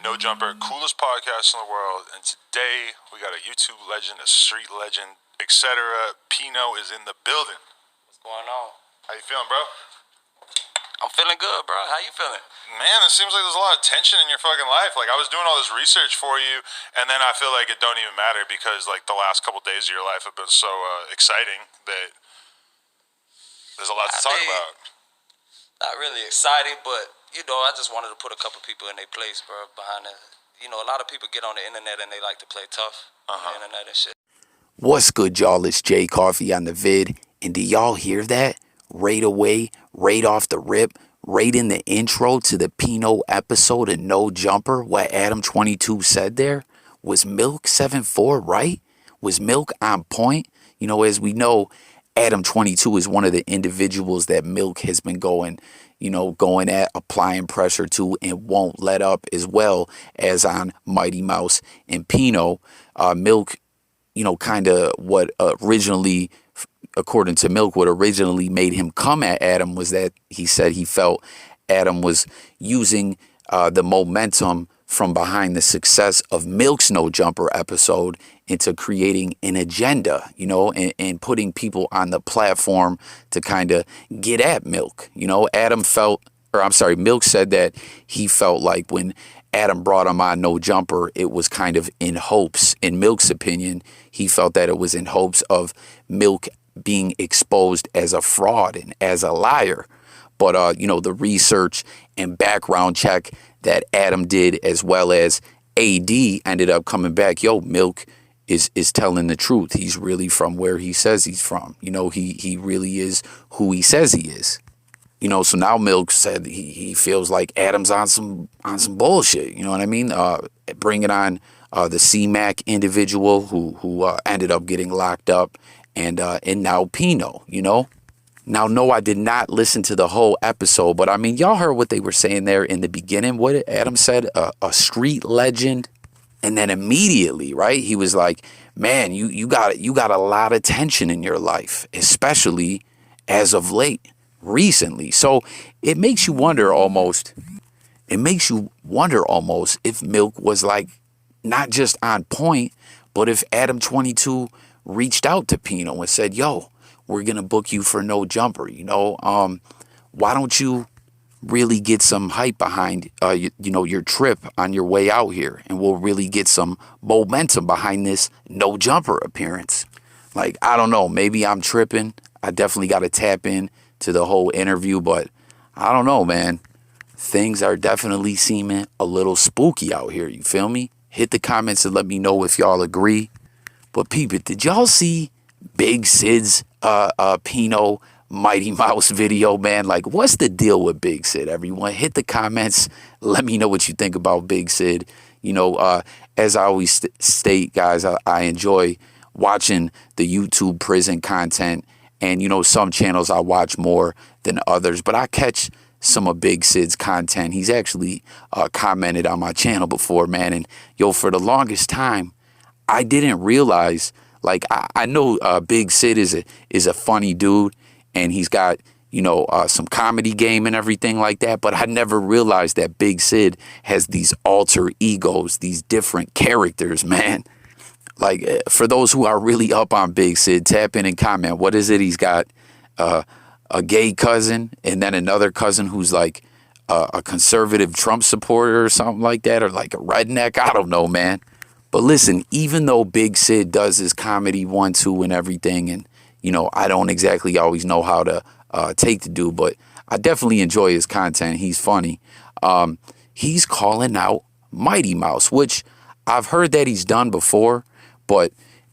No Jumper, coolest podcast in the world, and today we got a YouTube legend, a street legend, etc. Pino is in the building. What's going on? How you feeling, bro? I'm feeling good, bro. How you feeling? Man, it seems like there's a lot of tension in your fucking life. Like, I was doing all this research for you, and then I feel like it don't even matter because, like, the last couple days of your life have been so exciting that there's a lot to talk about. Not really excited, but, you know, I just wanted to put a couple people in their place, bro, behind the... You know, a lot of people get on the internet and they like to play tough on the internet and shit. What's good, y'all? It's Jay Coffee on the vid. And do y'all hear that? Right away, right off the rip, right in the intro to the Pino episode of No Jumper, what ADAM22 said there? Was MILK74 right? Was Milk on point? You know, as we know, ADAM22 is one of the individuals that Milk has been going at, applying pressure to, and won't let up, as well as on Mighty Mouse and Pino. Milk, kind of what originally, according to Milk, what originally made him come at Adam was that he said he felt Adam was using the momentum from behind the success of Milk's No Jumper episode into creating an agenda, and putting people on the platform to kind of get at Milk. Milk said that he felt like when Adam brought him on No Jumper, it was kind of in hopes, in Milk's opinion, he felt that it was in hopes of Milk being exposed as a fraud and as a liar. But, the research and background check that Adam did, as well as AD, ended up coming back. Milk is telling the truth. He's really from where he says he's from. He really is who he says he is. So now Milk said he feels like Adam's on some bullshit. You know what I mean? Bringing on the C-Mac individual who ended up getting locked up, and now Pino. Now, no, I did not listen to the whole episode, but I mean, y'all heard what they were saying there in the beginning. What Adam said, a street legend. And then immediately, right, he was like, man, you got a lot of tension in your life, especially as of late, recently. So it makes you wonder almost if Milk was like not just on point, but if ADAM22 reached out to Pino and said, yo, we're going to book you for No Jumper, why don't you really get some hype behind, your trip on your way out here, and we'll really get some momentum behind this No Jumper appearance. Like, I don't know, maybe I'm tripping. I definitely got to tap in to the whole interview, but I don't know, man. Things are definitely seeming a little spooky out here. You feel me? Hit the comments and let me know if y'all agree. But peep it, did y'all see Big Sid's Pino Mighty Mouse video, man? Like, what's the deal with Big Sid, everyone? Hit the comments. Let me know what you think about Big Sid. As I always state, guys, I enjoy watching the YouTube prison content. And, some channels I watch more than others. But I catch some of Big Sid's content. He's actually commented on my channel before, man. And, for the longest time, I didn't realize... Like, I know Big Sid is a funny dude, and he's got, some comedy game and everything like that. But I never realized that Big Sid has these alter egos, these different characters, man. Like, for those who are really up on Big Sid, tap in and comment. What is it? He's got a gay cousin, and then another cousin who's like a conservative Trump supporter or something like that, or like a redneck. I don't know, man. But listen, even though Big Sid does his comedy 1-2 and everything, and, I don't exactly always know how to take the dude, but I definitely enjoy his content. He's funny. He's calling out Mighty Mouse, which I've heard that he's done before, but,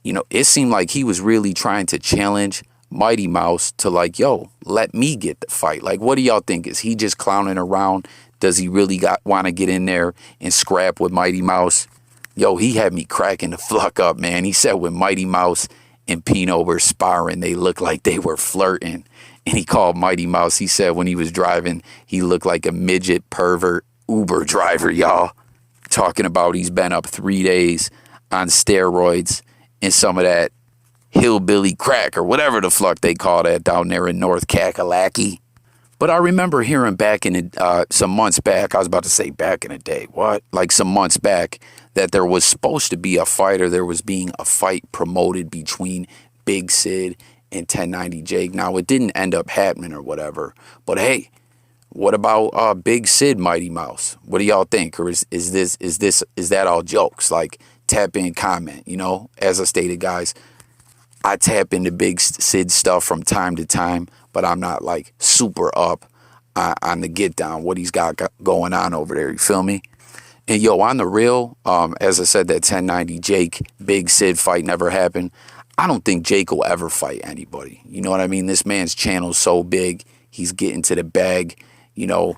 it seemed like he was really trying to challenge Mighty Mouse to like, yo, let me get the fight. Like, what do y'all think? Is he just clowning around? Does he really want to get in there and scrap with Mighty Mouse? Yo, he had me cracking the fuck up, man. He said when Mighty Mouse and Pino were sparring, they looked like they were flirting. And he called Mighty Mouse, he said when he was driving, he looked like a midget pervert Uber driver, y'all. Talking about he's been up 3 days on steroids and some of that hillbilly crack or whatever the fuck they call that down there in North Kakalaki. But I remember hearing back in some months back, I was about to say back in the day, what? Like some months back, that there was supposed to be a fight, or there was being a fight promoted between Big Sid and 1090 Jake. Now, it didn't end up happening or whatever. But hey, what about Big Sid, Mighty Mouse? What do y'all think? Or is that all jokes? Like, tap in, comment. You know, as I stated, guys, I tap into Big Sid stuff from time to time, but I'm not like super up on the get down, what he's got going on over there. You feel me? And yo, on the real, as I said, that 1090 Jake Big Sid fight never happened. I don't think Jake will ever fight anybody. You know what I mean? This man's channel's so big. He's getting to the bag, you know,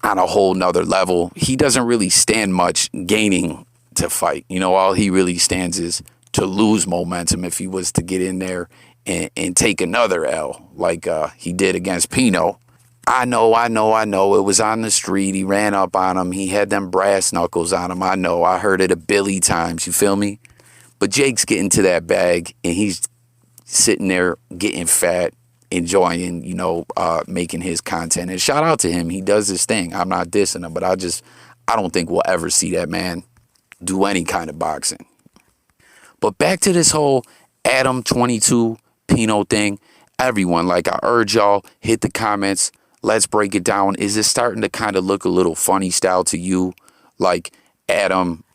on a whole nother level. He doesn't really stand much gaining to fight. You know, all he really stands is to lose momentum if he was to get in there and take another L like he did against Pino. I know. It was on the street. He ran up on him. He had them brass knuckles on him. I know. I heard it a billy times. You feel me? But Jake's getting to that bag, and he's sitting there getting fat, enjoying, you know, making his content. And shout out to him. He does his thing. I'm not dissing him, but I don't think we'll ever see that man do any kind of boxing. But back to this whole ADAM22 Pino thing. Everyone, like I urge y'all, hit the comments. Let's break it down. Is it starting to kind of look a little funny style to you? Like Adam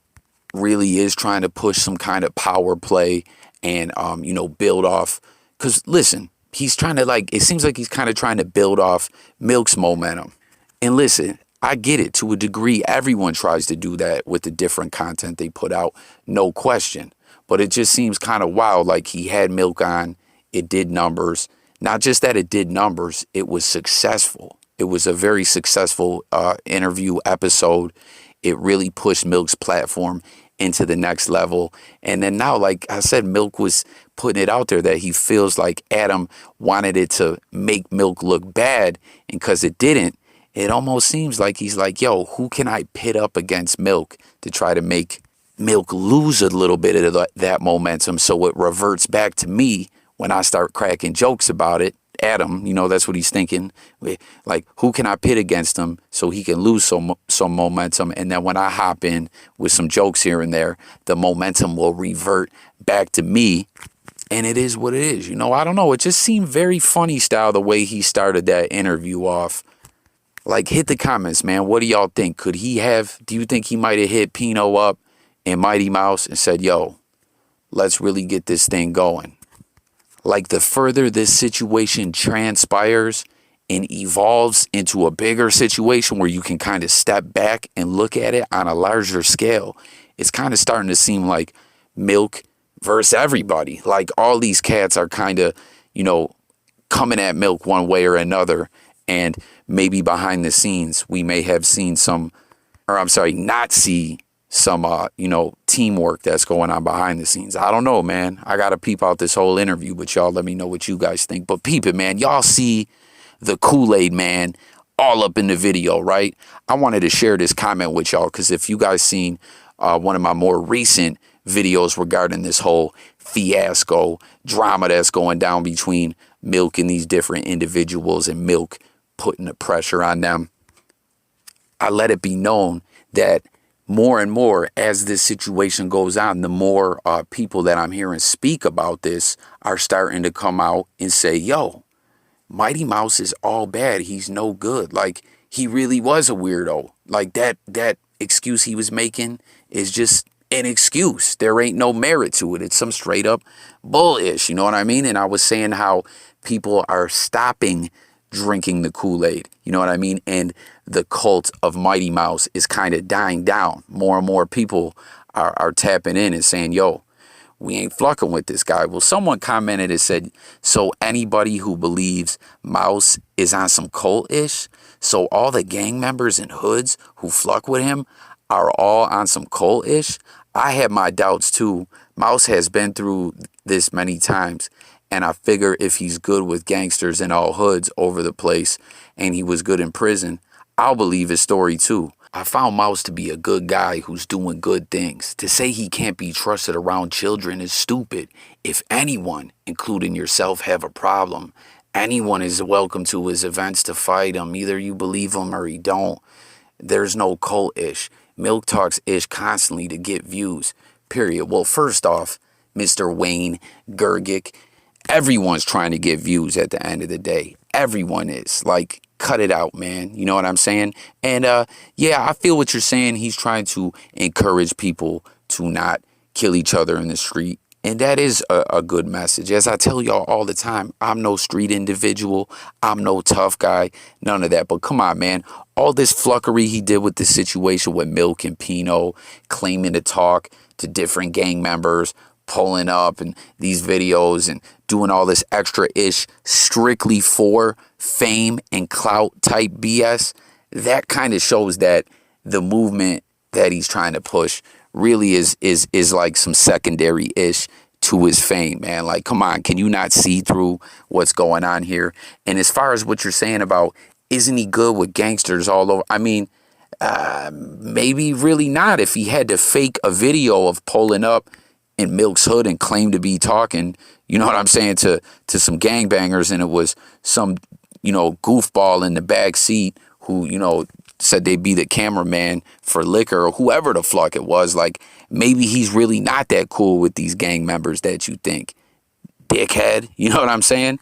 really is trying to push some kind of power play and, you know, build off. Because listen, he's trying to it seems like he's kind of trying to build off Milk's momentum. And listen, I get it to a degree. Everyone tries to do that with the different content they put out. No question. But it just seems kind of wild. Like he had Milk on. It did numbers. Not just that it did numbers, it was successful. It was a very successful interview episode. It really pushed Milk's platform into the next level. And then now, like I said, Milk was putting it out there that he feels like Adam wanted it to make Milk look bad. And because it didn't, it almost seems like he's like, yo, who can I pit up against Milk to try to make Milk lose a little bit of that momentum so it reverts back to me when I start cracking jokes about it. Adam, you know, that's what he's thinking. Like, who can I pit against him so he can lose some momentum? And then when I hop in with some jokes here and there, the momentum will revert back to me. And it is what it is. You know, I don't know. It just seemed very funny style the way he started that interview off. Like, hit the comments, man. What do y'all think? Do you think he might have hit Pino up and Mighty Mouse and said, yo, let's really get this thing going? Like, the further this situation transpires and evolves into a bigger situation where you can kind of step back and look at it on a larger scale, it's kind of starting to seem like Milk versus everybody. Like, all these cats are kind of, you know, coming at Milk one way or another. And maybe behind the scenes, we may have seen not see some, you know, teamwork that's going on behind the scenes. I don't know, man. I got to peep out this whole interview, but y'all let me know what you guys think. But peep it, man. Y'all see the Kool-Aid man all up in the video, right? I wanted to share this comment with y'all because if you guys seen one of my more recent videos regarding this whole fiasco drama that's going down between Milk and these different individuals and Milk putting the pressure on them, I let it be known that more and more as this situation goes on, the more people that I'm hearing speak about this are starting to come out and say, yo, Mighty Mouse is all bad. He's no good. Like, he really was a weirdo. Like, that excuse he was making is just an excuse. There ain't no merit to it. It's some straight up bullish. You know what I mean? And I was saying how people are stopping drinking the Kool-Aid. You know what I mean? And the cult of Mighty Mouse is kind of dying down. More and more people are tapping in and saying, yo, we ain't fucking with this guy. Well, someone commented and said, so anybody who believes Mouse is on some cult-ish, so all the gang members and hoods who fuck with him are all on some cult-ish? I have my doubts too. Mouse has been through this many times. And I figure if he's good with gangsters and all hoods over the place and he was good in prison, I'll believe his story too. I found Mouse to be a good guy who's doing good things. To say he can't be trusted around children is stupid. If anyone, including yourself, have a problem, Anyone is welcome to his events to fight him. Either you believe him or you don't. There's no cult ish. Milk talks ish constantly to get views. Period. Well, first off, Mr. Wayne Gergic, everyone's trying to get views at the end of the day. Everyone is. Like, cut it out, man. You know what I'm saying? And yeah, I feel what you're saying. He's trying to encourage people to not kill each other in the street. And that is a good message. As I tell y'all all the time, I'm no street individual. I'm no tough guy. None of that. But come on, man. All this fluckery he did with the situation with Milk and Pino, claiming to talk to different gang members, pulling up and these videos and doing all this extra ish strictly for fame and clout type BS. That kind of shows that the movement that he's trying to push really is like some secondary ish to his fame, man. Like, come on, can you not see through what's going on here? And as far as what you're saying about, isn't he good with gangsters all over? I mean, maybe really not. If he had to fake a video of pulling up in Milk's hood and claim to be talking, you know what I'm saying, to some gangbangers, and it was some, you know, goofball in the back seat who, you know, said they'd be the cameraman for liquor or whoever the fuck it was. Like, maybe he's really not that cool with these gang members that you think. Dickhead, you know what I'm saying?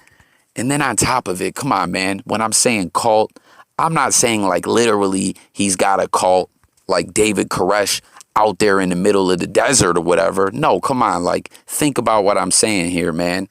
And then on top of it, come on, man, when I'm saying cult, I'm not saying like literally he's got a cult like David Koresh out there in the middle of the desert or whatever. No, come on, like, think about what I'm saying here, man.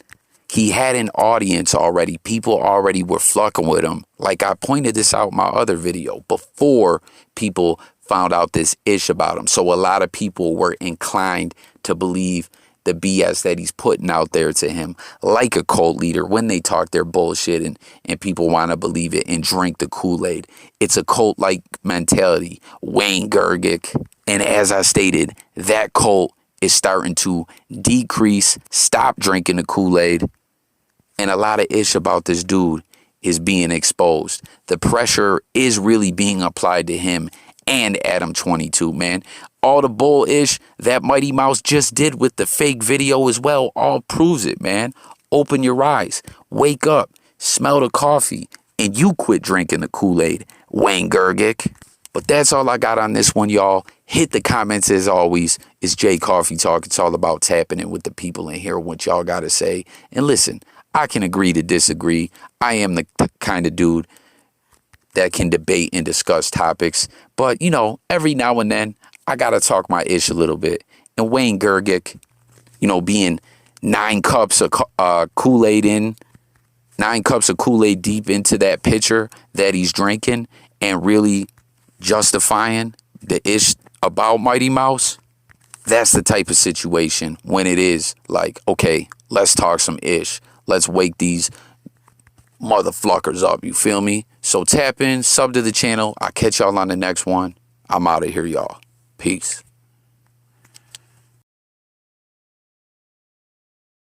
He had an audience already. People already were fucking with him. Like, I pointed this out in my other video before people found out this ish about him. So a lot of people were inclined to believe the BS that he's putting out there to him, like a cult leader, when they talk their bullshit and people want to believe it and drink the Kool-Aid. It's a cult-like mentality. Wayne Gergic. And as I stated, that cult is starting to decrease, stop drinking the Kool-Aid. And a lot of ish about this dude is being exposed. The pressure is really being applied to him and ADAM22, man. All the bull-ish that Mighty Mouse just did with the fake video as well all proves it, man. Open your eyes. Wake up. Smell the coffee. And you quit drinking the Kool-Aid, Wayne Gergic. But that's all I got on this one, y'all. Hit the comments as always. It's Jay Coffee Talk. It's all about tapping in with the people and hearing what y'all got to say. And listen, I can agree to disagree. I am the kind of dude that can debate and discuss topics. But, you know, every now and then, I got to talk my ish a little bit. And Wayne Gergic, you know, being 9 cups of Kool-Aid in, 9 cups of Kool-Aid deep into that pitcher that he's drinking and really justifying the ish about Mighty Mouse, that's the type of situation when it is like, okay, let's talk some ish. Let's wake these motherfuckers up, you feel me? So tap in, sub to the channel. I'll catch y'all on the next one. I'm out of here, y'all. Peace.